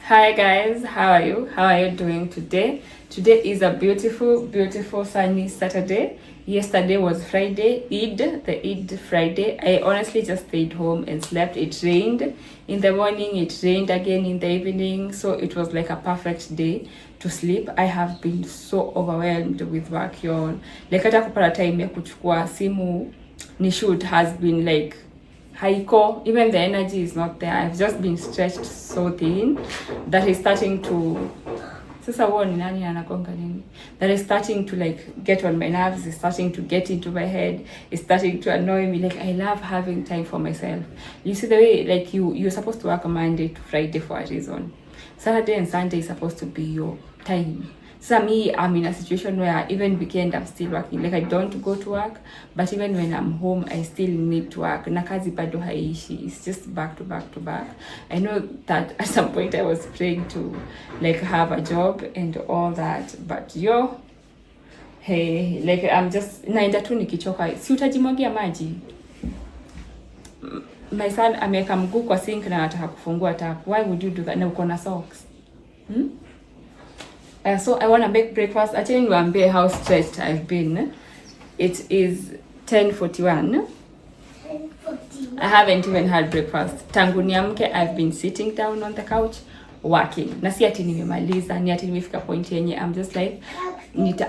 Hi guys, how are you? How are you doing today? Today is a beautiful sunny Saturday. Yesterday was Friday, the Eid Friday. I honestly just stayed home and slept. It rained in the morning, it rained again in the evening, so it was like a perfect day to sleep. I have been so overwhelmed with work y'all. Like hata kupata time ya kuchukua simu ni shoot has been like haiko, even the energy is not there. I've just been stretched so thin that is starting to sasa huo ni nani anagonga nini, that is starting to like get on my nerves, is starting to get into my head, is starting to annoy me. Like I love having time for myself. You see the way like you're supposed to work Monday to Friday for a reason. Saturday and Sunday is supposed to be your time. So me, I'm in a situation where even weekend I'm still working. Like I don't go to work, but even when I'm home, I still need to work. Na kazi bado haishi. It's just back to back to back. I know that at some point I was praying to like have a job and all that, but hey, like I'm just naenda tu nikichoka. Si utajimwagia maji. My son ameweka mguu kwa sink na anataka kufungua tap. Why would you do that? Na uko na socks. So I want to make breakfast. Actually, niwaambie how stretched I've been. It is 10:41. I haven't even had breakfast. Tangu niamke, I've been sitting down on the couch working. Na si ati nimemaliza, ni ati nimefika point yenye I'm just like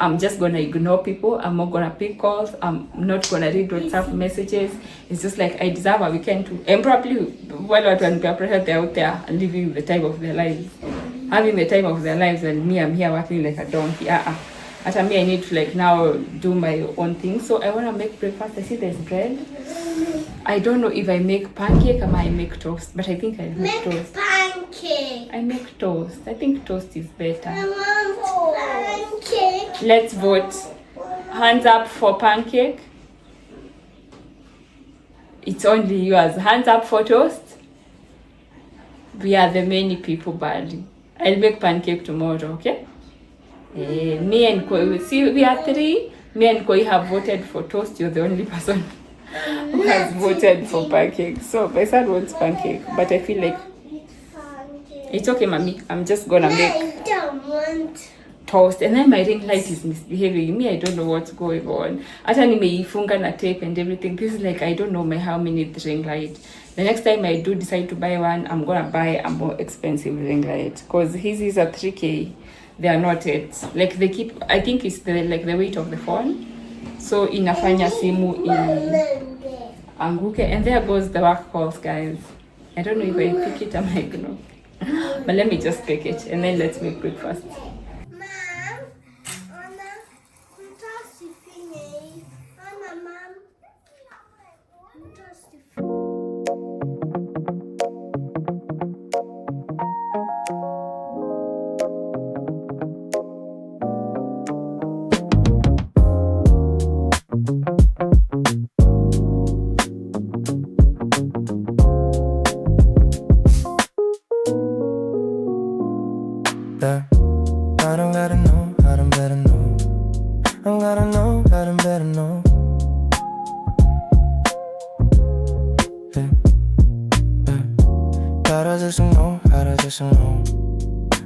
I'm just gonna ignore people. I'm not gonna pick calls. I'm not gonna read WhatsApp messages. It's just like I deserve a weekend too. And probably while watu wanipea pressure, they're out there living the time of their lives. Having the time of their lives, and me, I'm here working like a donkey. At me, I need to like now do my own thing. So I want to make breakfast. I see there's bread. I don't know if I make pancake or I make toast, but I think I make toast. Pancake. I make toast. I think toast is better. I want pancake. Let's vote. Hands up for pancake. It's only yours. Hands up for toast. We are the many people, badly. I'll make pancake tomorrow, okay? Me and Koi, see, we are 3. Me and Koi have voted for toast. You're the only person who has voted for pancake. So my son wants pancake, but I feel like it's okay, mommy. I'm just gonna make I don't want toast. And then my ring light is misbehaving. Me, I don't know what's going on. Hata nimeifunga na tape and everything. This is like, I don't know how many ring light. The next time I do decide to buy one, I'm gonna buy a more expensive ring light. Because his is a 3K. They are not it. Like they keep, I think it's the weight of the phone. So inafanya simu anguke. And there goes the work calls, guys. I don't know if I pick it, I might ignore. But let me just pick it and then let's make breakfast. I don't gotta know, I don't better know. I don't gotta know, I don't better know. Yeah, yeah. Gotta just know, gotta just know.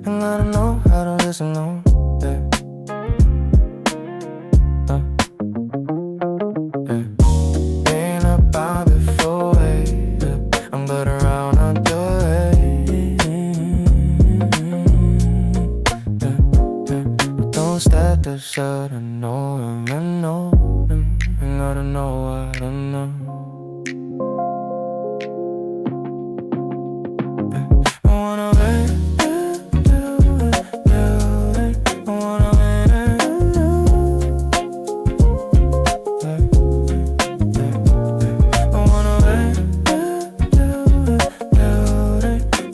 I gotta know, I don't just know. Yeah. Yeah. Ain't about before, yeah. I'm but around on the way. Start to shut, I know, I know, I gotta know, I don't know. I wanna wait, I wanna wait, I wanna wait,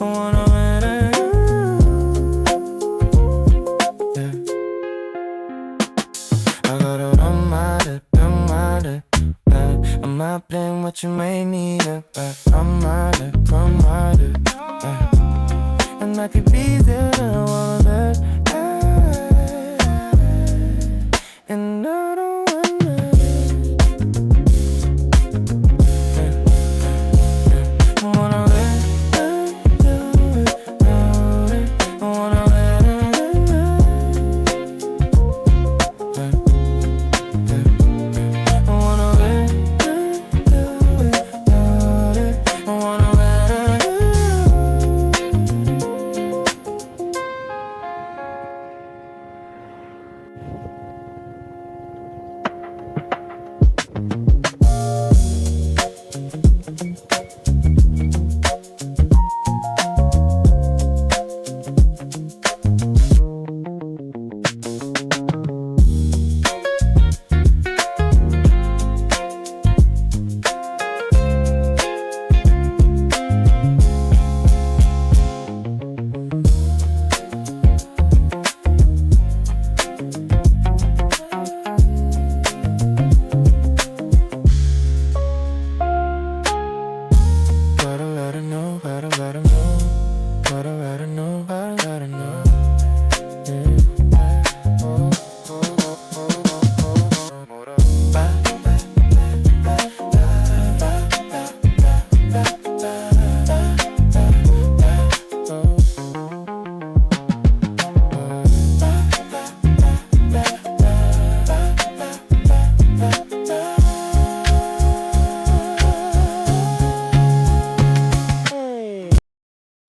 I wanna wait, yeah. I gotta run my lip, I'm not playing what you may need it back. Run my lip, and I could be there when I wanna bet. And I don't wanna I wanna wait,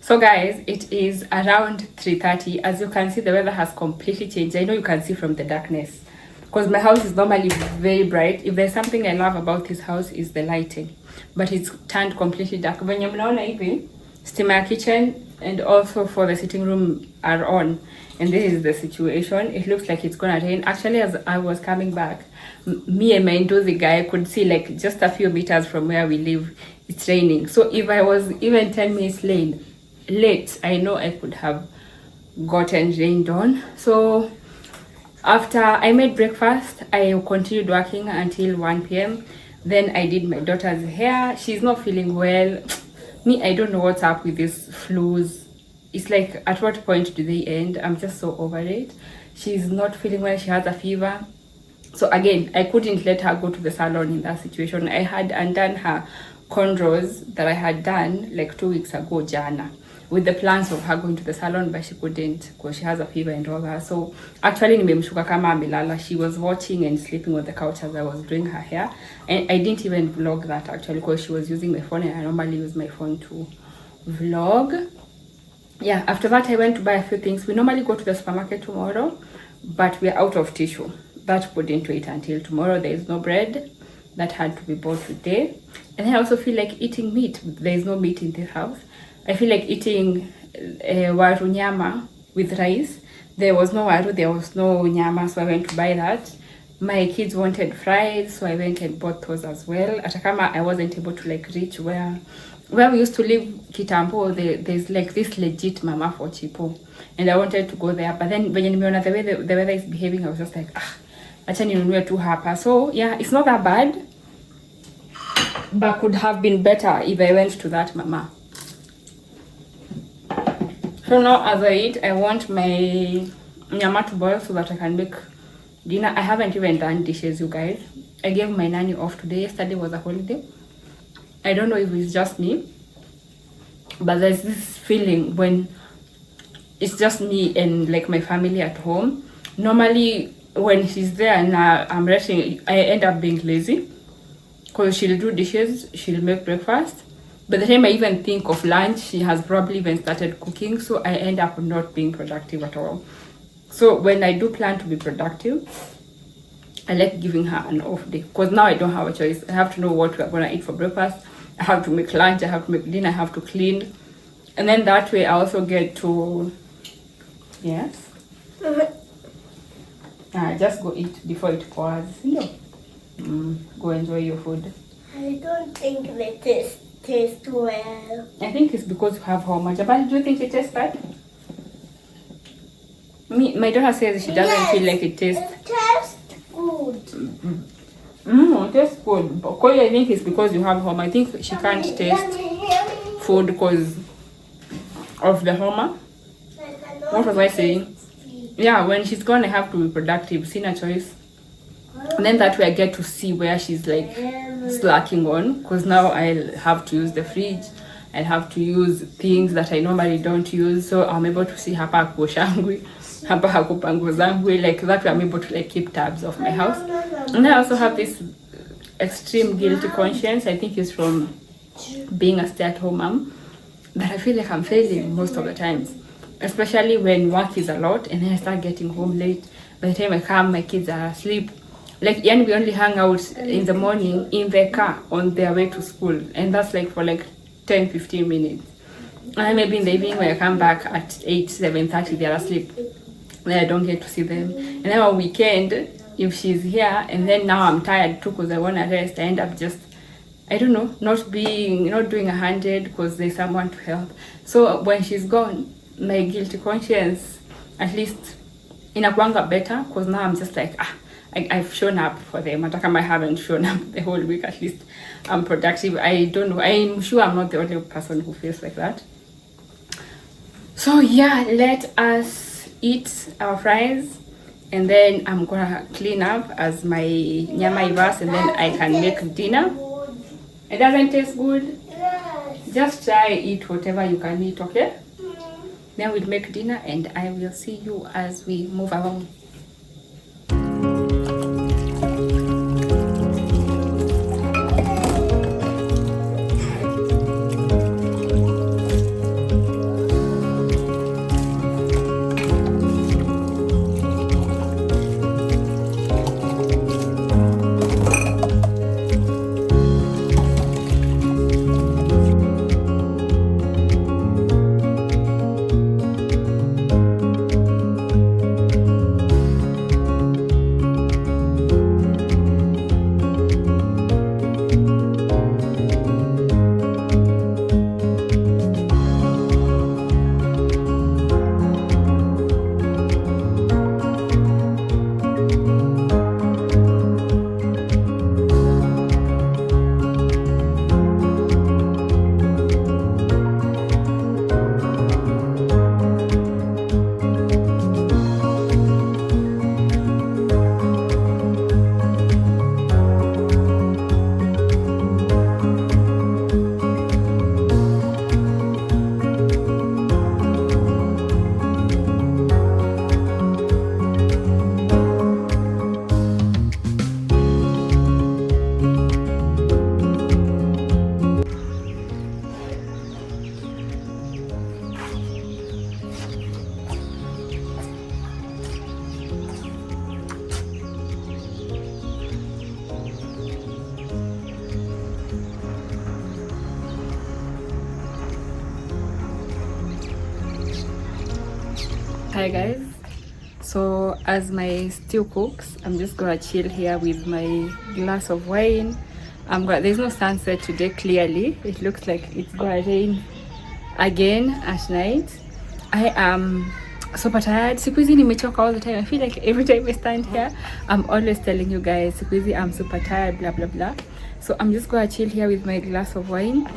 So guys, it is around 3:30. As you can see, the weather has completely changed. I know you can see from the darkness because my house is normally very bright. If there's something I love about this house is the lighting, but it's turned completely dark. When you mnaona hivi, steamer kitchen and also for the sitting room are on, and this is the situation. It looks like it's gonna rain. Actually, as I was coming back, me and my Ndozi guy could see like just a few meters from where we live, it's raining. So if I was even 10 minutes late, I know I could have gotten rained on. So after I made breakfast, I continued working until 1 p.m. Then I did my daughter's hair. She's not feeling well. Me, I don't know what's up with these flus. It's like, at what point do they end? I'm just so over it. She's not feeling well. She has a fever. So again, I couldn't let her go to the salon in that situation. I had undone her cornrows that I had done like 2 weeks ago, Jana, with the plans of her going to the salon, but she couldn't because she has a fever and all that. So actually nimemshuka kama amelala. She was watching and sleeping on the couch as I was doing her hair, and I didn't even vlog that actually because she was using my phone, and I normally use my phone to vlog. Yeah, after that I went to buy a few things. We normally go to the supermarket tomorrow, but we're out of tissue. That couldn't wait until tomorrow. There is no bread. That had to be bought today. And I also feel like eating meat. There is no meat in this house. I feel like eating waru nyama with rice. There was no waru, there was no nyama, so I went to buy that. My kids wanted fries, so I went and bought those as well. Atakama, I wasn't able to like reach where we used to live, Kitambo. There's like this legit mama for chipo, and I wanted to go there. But then when the way the weather is behaving, I was just like, acha ninunue tu hapa. So yeah, it's not that bad, but could have been better if I went to that mama. So now as I eat, I want my nyama to boil so that I can make dinner. I haven't even done dishes, you guys. I gave my nanny off today. Yesterday was a holiday. I don't know if it's just me, but there's this feeling when it's just me and like my family at home. Normally when she's there and I'm resting, I end up being lazy because she'll do dishes, she'll make breakfast. By the time I even think of lunch, she has probably even started cooking, so I end up not being productive at all. So when I do plan to be productive, I like giving her an off day because now I don't have a choice. I have to know what we're gonna eat for breakfast. I have to make lunch, I have to make dinner, I have to clean. And then that way I also get to, yes? Just go eat before it pours. No. Go enjoy your food. I don't think they taste well. I think it's because you have homa. Jabal, do you think it tastes bad? My daughter says she doesn't feel like it tastes. It tastes good. It tastes good. But I think it's because you have homa. I think she can't taste food because of the homa. What was I saying? Yeah, when she's gonna have to be productive, seen a choice. And then that way I get to see where she's like slacking on, because now I'll have to use the fridge. I'll have to use things that I normally don't use, so I'm able to see hapa kuoshangwi, hapa hakupanguzangwi, like that way I'm able to like keep tabs of my house. And I also have this extreme guilty conscience. I think it's from being a stay-at-home mom that I feel like I'm failing most of the times, especially when work is a lot and then I start getting home late. By the time I come, my kids are asleep. Like, and we only hang out in the morning in the car on their way to school, and that's like for like 10-15 minutes. And maybe in the evening when I come back at 7:30, they're asleep. Then I don't get to see them. And then on weekend, if she's here and then now I'm tired too because I want to rest, I end up just, I don't know, not doing 100 because there's someone to help. So when she's gone, my guilty conscience at least inakuanga better, because now I'm just like, I've shown up for them. I haven't shown up the whole week, at least I'm productive. I don't know, I'm sure I'm not the only person who feels like that. So yeah, let us eat our fries, and then I'm gonna clean up as my nyama ivas, and then I can make dinner. It doesn't taste good? Yes. Just try eat whatever you can eat, okay? Then we'll make dinner and I will see you as we move along. Hi guys. So as my stew cooks, I'm just gonna chill here with my glass of wine. There's no sunset today clearly. It looks like it's gonna rain again at night. I am super tired. Siku hizi nimechoka all the time. I feel like every time I stand here, I'm always telling you guys, siku hizi I'm super tired, blah blah blah. So I'm just gonna chill here with my glass of wine.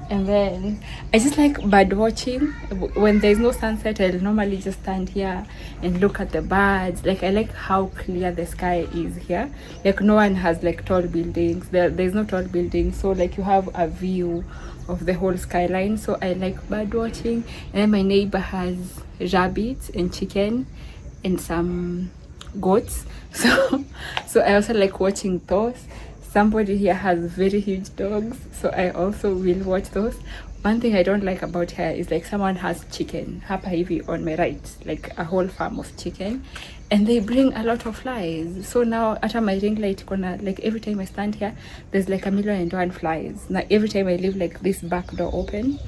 And then I just like bird watching. When there's no sunset, I'll normally just stand here and look at the birds. Like I like how clear the sky is here. Like no one has like tall buildings. There's no tall buildings, so like you have a view of the whole skyline. So I like bird watching. And then my neighbor has rabbits and chicken and some goats. So I also like watching those. Somebody here has very huge dogs, so I also will watch those. One thing I don't like about here is like someone has chicken hapa hivi on my right, like a whole farm of chicken, and they bring a lot of flies. So now at my ring light corner, like every time I stand here, there's like 1,000,001 flies. Now every time I leave like this back door open,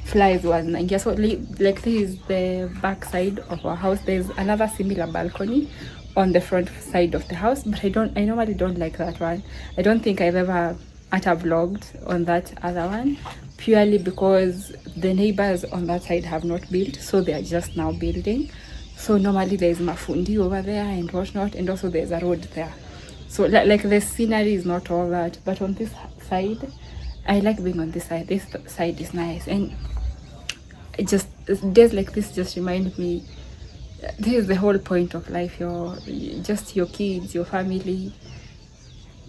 flies one. And guess what? Like this is the back side of our house. There's another similar balcony on the front side of the house, but I normally don't like that one. I don't think I've ever vlogged on that other one, purely because the neighbors on that side have not built, so they are just now building. So normally there's mafundi over there and whatnot, and also there's a road there. So like the scenery is not all that, but on this side, I like being on this side. This side is nice, and it just days like this just remind me, this is the whole point of life. Your kids, your family.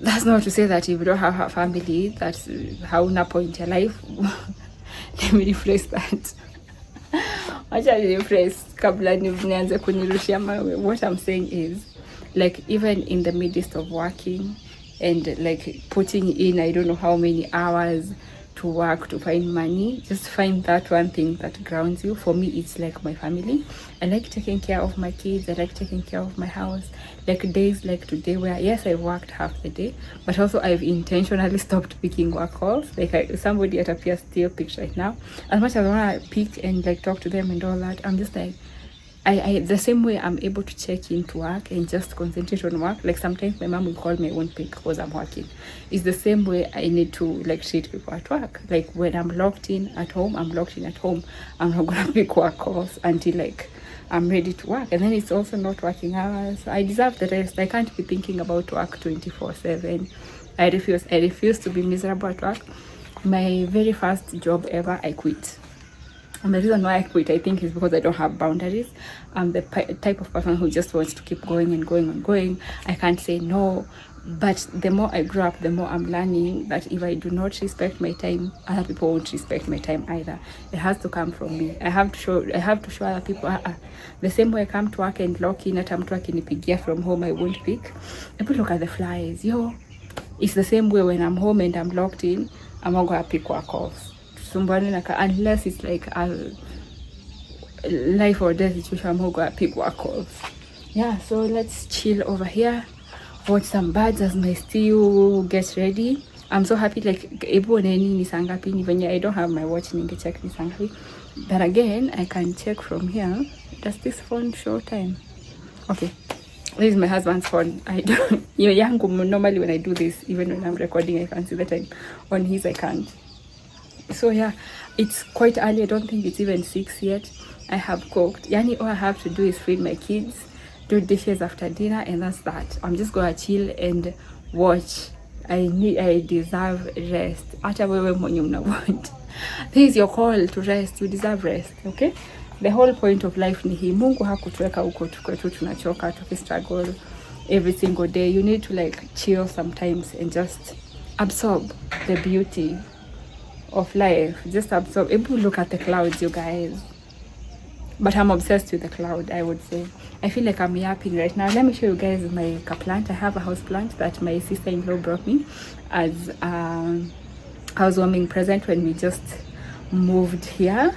That's not to say that if you don't have a family, that's hauna point in life. Let me rephrase that. Acha rephrase kabla nianze kunirushia mawe. What I'm saying is, like, even in the midst of working and like putting in I don't know how many hours to work to find money, just find that one thing that grounds you. For me, it's like my family. I like taking care of my kids. I like taking care of my house. Like days like today where yes, I worked half the day, but also I've intentionally stopped picking work calls. Like somebody at a peer still picked right now. As much as I want to pick and like talk to them and all that, I'm just like, I the same way I'm able to check into work and just concentrate on work. Like sometimes my mom will call me, I won't pick because I'm working. It's the same way I need to like treat people at work. Like when I'm locked in at home, I'm locked in at home. I'm not gonna pick work calls until like I'm ready to work. And then it's also not working hours. I deserve the rest. I can't be thinking about work 24/7. I refuse to be miserable at work. My very first job ever, I quit. And the reason why I quit, I think, is because I don't have boundaries. I'm the type of person who just wants to keep going and going and going. I can't say no. But the more I grow up, the more I'm learning that if I do not respect my time, other people won't respect my time either. It has to come from me. I have to show other people. The same way I come to work and lock in, hata mtu akinipigia from home, I won't pick. People look at the flies. It's the same way when I'm home and I'm locked in, I'm not gonna pick work calls. Unless it's like a life or death situation, I'm gonna pick work calls. Yeah, so let's chill over here, watch some birds as my stew gets ready. I'm so happy, like ebu neni ni sangapi ni venye I don't have my watch, ningecheck ni sangapi. But again, I can check from here. Does this phone show time? Okay, this is my husband's phone. I don't yangu normally when I do this, even when I'm recording, I can see the time. On his I can't. So yeah, it's quite early. I don't think it's even 6 yet. I have cooked. Yani all I have to do is feed my kids, do dishes after dinner, and that's that. I'm just gonna chill and watch. I deserve rest. Hata wewe mwenye mnavoid. This is your call to rest. You deserve rest, okay? The whole point of life ni hii. Mungu hakutuweka huko tukwetu tunachoka, struggle every single day. You need to like chill sometimes and just absorb the beauty of life. Just absorb. Able look at the clouds, you guys. But I'm obsessed with the cloud, I would say. I feel like I'm yapping right now. Let me show you guys my plant. I have a house plant that my sister-in-law brought me as a housewarming present when we just moved here.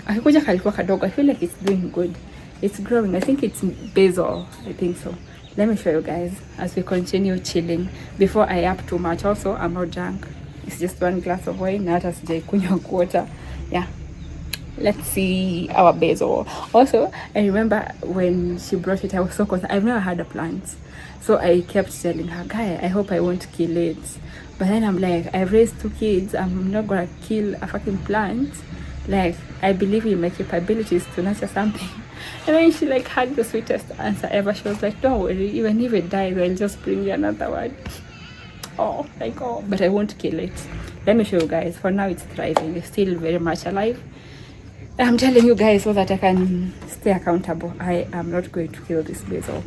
Akikuja kalikuwa kadogo. I feel like it's doing good. It's growing. I think it's basil. I think so. Let me show you guys as we continue chilling before I yap too much. Also, I'm not drunk. It's just one glass of wine. Not as kunywa quarter. Yeah. Let's see our basil. Also, I remember when she brought it, I was so concerned. I've never had a plant. So I kept telling her, guy, I hope I won't kill it. But then I'm like, I've raised 2 kids. I'm not gonna kill a fucking plant. Like, I believe in my capabilities to nurture something. And then she like had the sweetest answer ever. She was like, don't worry, even if it dies, I'll just bring you another one. Oh, like, oh, but I won't kill it. Let me show you guys. For now, it's thriving. It's still very much alive. I'm telling you guys so that I can stay accountable. I am not going to kill this basil.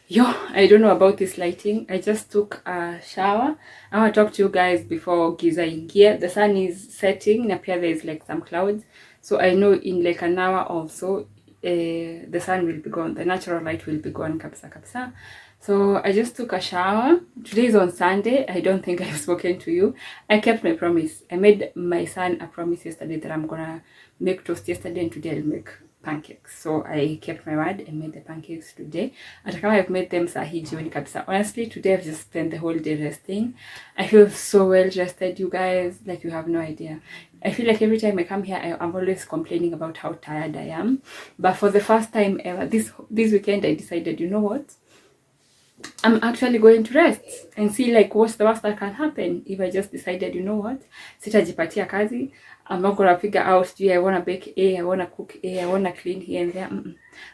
Yo, I don't know about this lighting. I just took a shower. I want to talk to you guys before giza ingia. The sun is setting na pia there is like some clouds. So I know in like an hour or so, the sun will be gone. The natural light will be gone kabisa kabisa. So I just took a shower. Today is on Sunday. I don't think I've spoken to you. I kept my promise. I made my son a promise yesterday that I'm gonna make toast yesterday and today I'll make pancakes. So I kept my word and made the pancakes today. Hata kama I've made them sahi jioni kabisa. Honestly, today I've just spent the whole day resting. I feel so well rested, you guys. Like, you have no idea. I feel like every time I come here, I'm always complaining about how tired I am. But for the first time ever, this weekend, I decided, you know what? I'm actually going to rest and see like what's the worst that can happen if I just decided, you know what, sitajipatia kazi. I'm not gonna figure out, do I wanna bake I wanna cook I wanna clean here and there.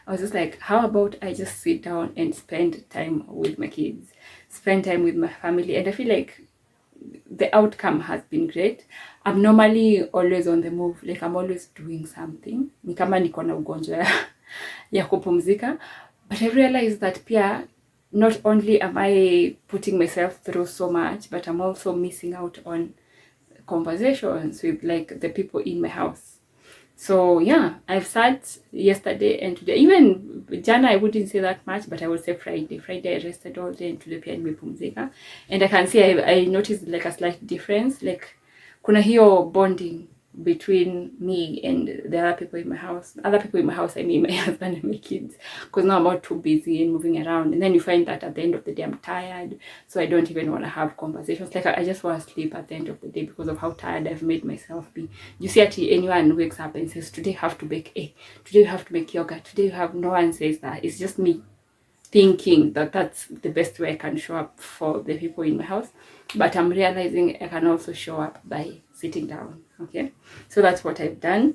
I was just like, how about I just sit down and spend time with my kids, spend time with my family. And I feel like the outcome has been great. I'm normally always on the move, like I'm always doing something, ni kama niko na ugonjwa ya kupumzika. But I realized that pia, not only am I putting myself through so much, but I'm also missing out on conversations with like the people in my house. So yeah, I've sat yesterday and today. Even jana, I wouldn't say that much, but I would say Friday. Friday I rested all day and today pia nimepumzika. And I can see I noticed like a slight difference. Like kuna hiyo bonding between me and the other people in my house. Other people in my house, I mean my husband and my kids, because now I'm not too busy and moving around. And then you find that at the end of the day I'm tired, so I don't even want to have conversations. Like I just want to sleep at the end of the day because of how tired I've made myself be. You see, at anyone wakes up and says, today you have to bake today you have to make yogurt, today you have, no one says that. It's just me thinking that that's the best way I can show up for the people in my house. But I'm realizing I can also show up by sitting down. Okay, so that's what I've done.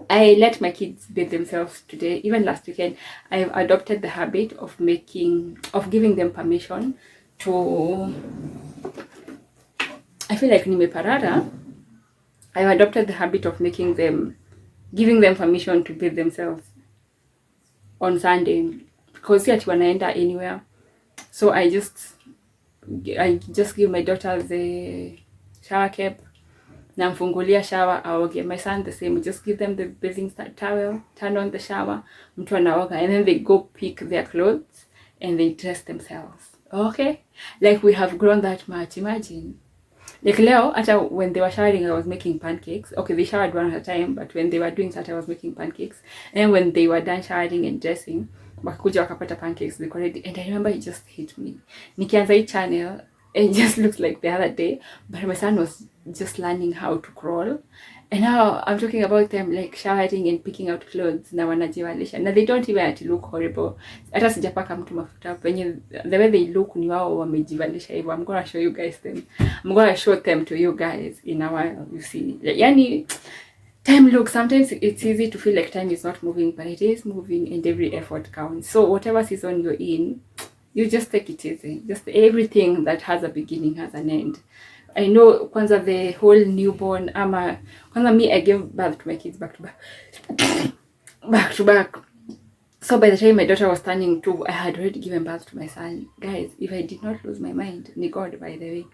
I let my kids bathe themselves today. Even last weekend, I've adopted the habit of giving them permission to, I feel like nimeparara. I've adopted the habit of giving them permission to bathe themselves on Sunday, because si ati wanaenda anywhere. So I just give my daughter the shower cap, namfungulia shower aoge. My son the same, we just give them the bathing towel, turn on the shower, mtu anaoga, and then they go pick their clothes and they dress themselves. Okay, like we have grown that much. Imagine, like leo, hata when they were showering, I was making pancakes. Okay, they showered one at a time, but when they were doing that, I was making pancakes. And when they were done showering and dressing, wakakuja wakapata pancakes ziko ready. And I remember it just hit me. Nikianza hii channel, it just looks like the other day, but my son was just learning how to crawl. And now I'm talking about them like showering and picking out clothes na wanajivalisha. Na they don't even look horrible. Hata sijapaka mtu mafuta. Wenye the way they look ni wao wamejivalisha hivyo. I'm gonna show you guys them. I'm gonna show them to you guys in a while. You see. Yani time looks, sometimes it's easy to feel like time is not moving, but it is moving and every effort counts. So whatever season you're in, you just take it easy. Just everything that has a beginning has an end. I know kwanza the whole newborn kwanza me, I gave birth to my kids back to back. So by the time my daughter was turning 2, I had already given birth to my son. Guys, if I did not lose my mind, ni God, by the way,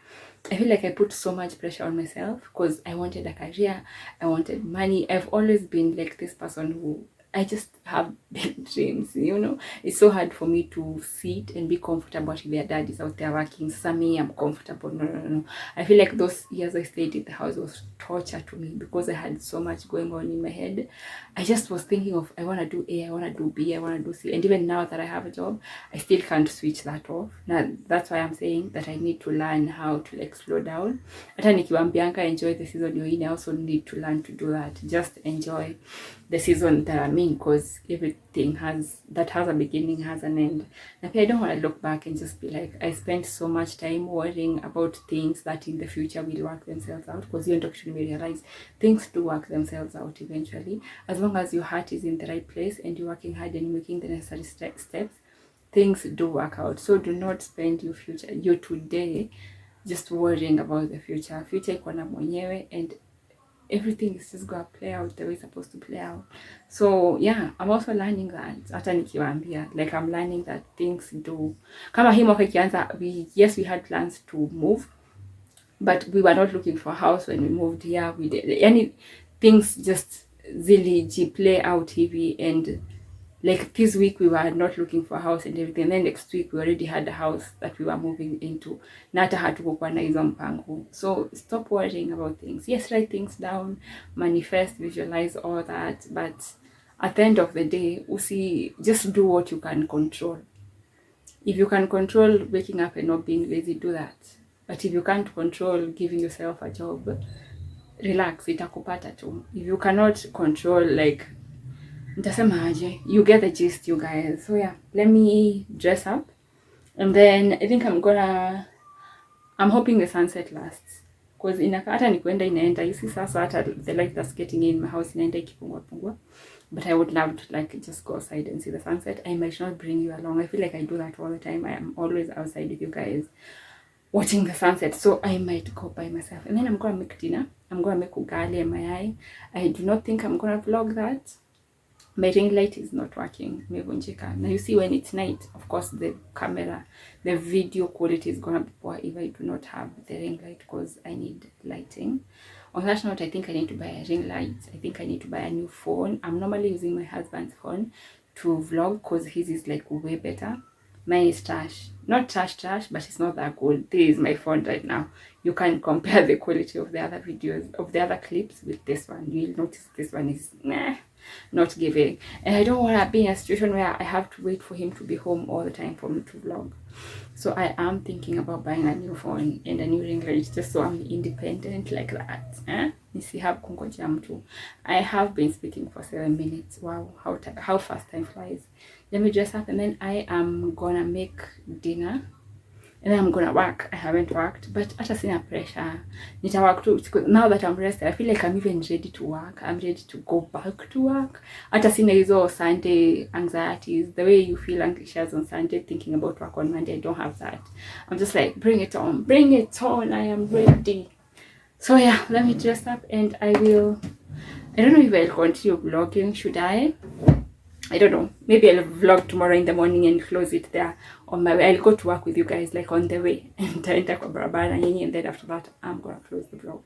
I feel like I put so much pressure on myself because I wanted a career, I wanted money. I've always been like this person who I just have big dreams, you know. It's so hard for me to sit and be comfortable if their dad is out there working. So me, I'm comfortable. No. I feel like those years I stayed in the house was torture to me because I had so much going on in my head. I just was thinking of, I want to do A, I want to do B, I want to do C. And even now that I have a job, I still can't switch that off. Now, that's why I'm saying that I need to learn how to like slow down. Hata nikiwaambianga enjoy the season you're in, I also need to learn to do that. Just enjoy the season that I'm in, because everything that has a beginning has an end. And I don't want to look back and just be like, I spent so much time worrying about things that in the future will work themselves out, because you don't actually realize things do work themselves out eventually. As long as your heart is in the right place and you're working hard and making the necessary steps, things do work out. So do not spend your today just worrying about the future. Future iko na mwenyewe, and everything is just gonna play out the way it's supposed to play out. So yeah, I'm also learning that. Hata nikiwaambia, like I'm learning that things do. Kama hii mwaka ikianza, we had plans to move, but we were not looking for a house when we moved here. We did any things just play out hivi, and like this week we were not looking for a house and everything, and then next week we already had a house that we were moving into. Na hata hatukuwa na hizo mpango. So stop worrying about things. Yes, write things down, manifest, visualize, all that, but at the end of the day, just do what you can control. If you can control waking up and not being lazy, do that. But if you can't control giving yourself a job, relax, itakupata tu. If you cannot control, like, you get the gist, you guys. So yeah, let me dress up, and then I think I'm hoping the sunset lasts, because hata nikwenda inaenda isi sasa, hata the light that's getting in my house inaenda ikipungua. But I would love to like just go outside and see the sunset. I might not bring you along. I feel like I do that all the time. I am always outside with you guys watching the sunset, so I might go by myself. And then I'm gonna make dinner. I'm gonna make ugali and mayai. I do not think I'm gonna vlog that. My ring light is not working. Now you see, when it's night, of course the video quality is gonna be poor if I do not have the ring light, because I need lighting. On that note, I think I need to buy a ring light. I think I need to buy a new phone. I'm normally using my husband's phone to vlog, because his is like way better. Mine is trash. Not trash, but it's not that good. This is my phone right now. You can compare the quality of the other videos, of the other clips, with this one. You'll notice this one is not giving. And I don't want to be in a situation where I have to wait for him to be home all the time for me to vlog. So I am thinking about buying a new phone and a new ring light, just so I'm independent like that. I have been speaking for 7 minutes. Wow, how fast time flies. Let me dress up, and then I am gonna make dinner, and then I'm gonna work. I haven't worked, but hata sina pressure. Nita work too. Now that I'm rested, I feel like I'm even ready to work. I'm ready to go back to work. Hata sina hizo Sunday anxieties. The way you feel anxious on Sunday thinking about work on Monday, I don't have that. I'm just like, bring it on. Bring it on. I am ready. So yeah, let me dress up, and I don't know if I'll continue vlogging. Should I? I don't know, maybe I'll vlog tomorrow in the morning and close it there on my way. I'll go to work with you guys like on the way and nitaenda kwa barabara nyinyi, and then after that I'm gonna close the vlog.